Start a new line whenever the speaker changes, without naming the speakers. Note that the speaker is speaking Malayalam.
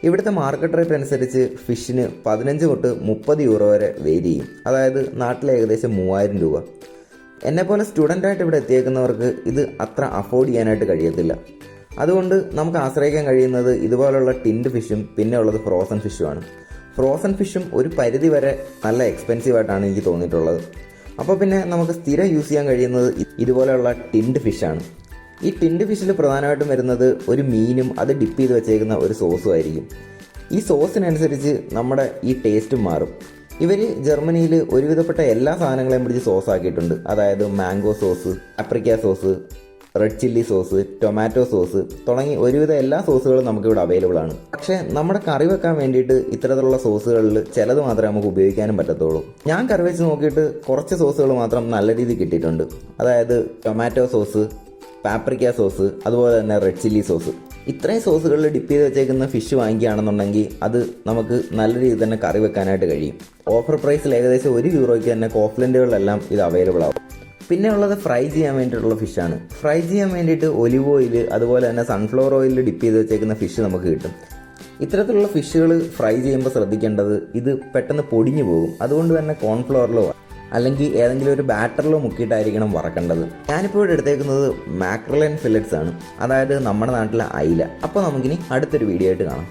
ഇവിടുത്തെ മാർക്കറ്റ് റേറ്റ് അനുസരിച്ച് ഫിഷിന് 15 തൊട്ട് 30 യൂറോ വരെ വേരി ചെയ്യും. അതായത് നാട്ടിലെ ഏകദേശം 3000 രൂപ. എന്നെപ്പോലെ സ്റ്റുഡൻ്റായിട്ട് ഇവിടെ എത്തിയേക്കുന്നവർക്ക് ഇത് അത്ര അഫോർഡ് ചെയ്യാനായിട്ട് കഴിയത്തില്ല. അതുകൊണ്ട് നമുക്ക് ആശ്രയിക്കാൻ കഴിയുന്നത് ഇതുപോലുള്ള ടിൻഡ് ഫിഷും പിന്നെ ഉള്ളത് ഫ്രോസൺ ഫിഷുമാണ്. ഫ്രോസൺ ഫിഷും ഒരു പരിധി വരെ നല്ല എക്സ്പെൻസീവ് ആയിട്ടാണ് എനിക്ക് തോന്നിയിട്ടുള്ളത്. അപ്പോൾ പിന്നെ നമുക്ക് സ്ഥിരം യൂസ് ചെയ്യാൻ കഴിയുന്നത് ഇതുപോലെയുള്ള ടിൻഡ് ഫിഷാണ്. ഈ ടിൻഡ് ഫിഷിൽ പ്രധാനമായിട്ടും വരുന്നത് ഒരു മീനും അത് ഡിപ്പ് ചെയ്ത് വെച്ചേക്കുന്ന ഒരു സോസും ആയിരിക്കും. ഈ സോസിനനുസരിച്ച് നമ്മുടെ ഈ ടേസ്റ്റും മാറും. ഇവർ ജർമ്മനിയിൽ ഒരുവിധപ്പെട്ട എല്ലാ സാധനങ്ങളെയും പിടിച്ച് സോസ് ആക്കിയിട്ടുണ്ട്. അതായത് മാംഗോ സോസ്, ആപ്രിക്ക sauce, red chilli sauce, tomato sauce തുടങ്ങി ഒരുവിധം എല്ലാ സോസുകളും നമുക്കിവിടെ അവൈലബിൾ ആണ്. പക്ഷേ നമ്മുടെ കറി വെക്കാൻ വേണ്ടിയിട്ട് ഇത്തരത്തിലുള്ള സോസുകളിൽ ചിലത് മാത്രമേ നമുക്ക് ഉപയോഗിക്കാനും പറ്റത്തുള്ളൂ. ഞാൻ കറി വെച്ച് നോക്കിയിട്ട് കുറച്ച് സോസുകൾ മാത്രം നല്ല രീതിയിൽ കിട്ടിയിട്ടുണ്ട്. അതായത് ടൊമാറ്റോ സോസ്, പാപ്രിക്ക സോസ്, അതുപോലെ തന്നെ റെഡ് ചില്ലി സോസ്. ഇത്രയും സോസുകളിൽ ഡിപ്പ് ചെയ്ത് വെച്ചേക്കുന്ന ഫിഷ് വാങ്ങിക്കുകയാണെന്നുണ്ടെങ്കിൽ അത് നമുക്ക് നല്ല രീതിയിൽ തന്നെ കറി വെക്കാനായിട്ട് കഴിയും. ഓഫർ പ്രൈസിൽ ഏകദേശം 1 യൂറോയ്ക്ക് തന്നെ കോഫ്ലൻഡുകളിലെല്ലാം ഇത് അവൈലബിൾ ആവും. പിന്നെ ഉള്ളത് ഫ്രൈ ചെയ്യാൻ വേണ്ടിയിട്ടുള്ള ഫിഷാണ്. ഫ്രൈ ചെയ്യാൻ വേണ്ടിയിട്ട് ഒലിവ് ഓയിൽ അതുപോലെ തന്നെ സൺഫ്ലവർ ഓയിലിൽ ഡിപ്പ് ചെയ്ത് വെച്ചേക്കുന്ന ഫിഷ് നമുക്ക് കിട്ടും. ഇത്തരത്തിലുള്ള ഫിഷുകൾ ഫ്രൈ ചെയ്യുമ്പോൾ ശ്രദ്ധിക്കേണ്ടത് ഇത് പെട്ടെന്ന് പൊടിഞ്ഞു പോകും. അതുകൊണ്ട് തന്നെ കോൺഫ്ലവറിലോ അല്ലെങ്കിൽ ഏതെങ്കിലും ഒരു ബാറ്ററിലോ മുക്കിയിട്ടായിരിക്കണം വറക്കേണ്ടത്. ഞാനിപ്പോൾ ഇവിടെ എടുത്തേക്കുന്നത് മാക്രൽ ആൻഡ് ഫില്ലറ്റ്സ് ആണ്, അതായത് നമ്മുടെ നാട്ടിലെ അയില. അപ്പോൾ നമുക്കിനി അടുത്തൊരു വീഡിയോ ആയിട്ട് കാണാം.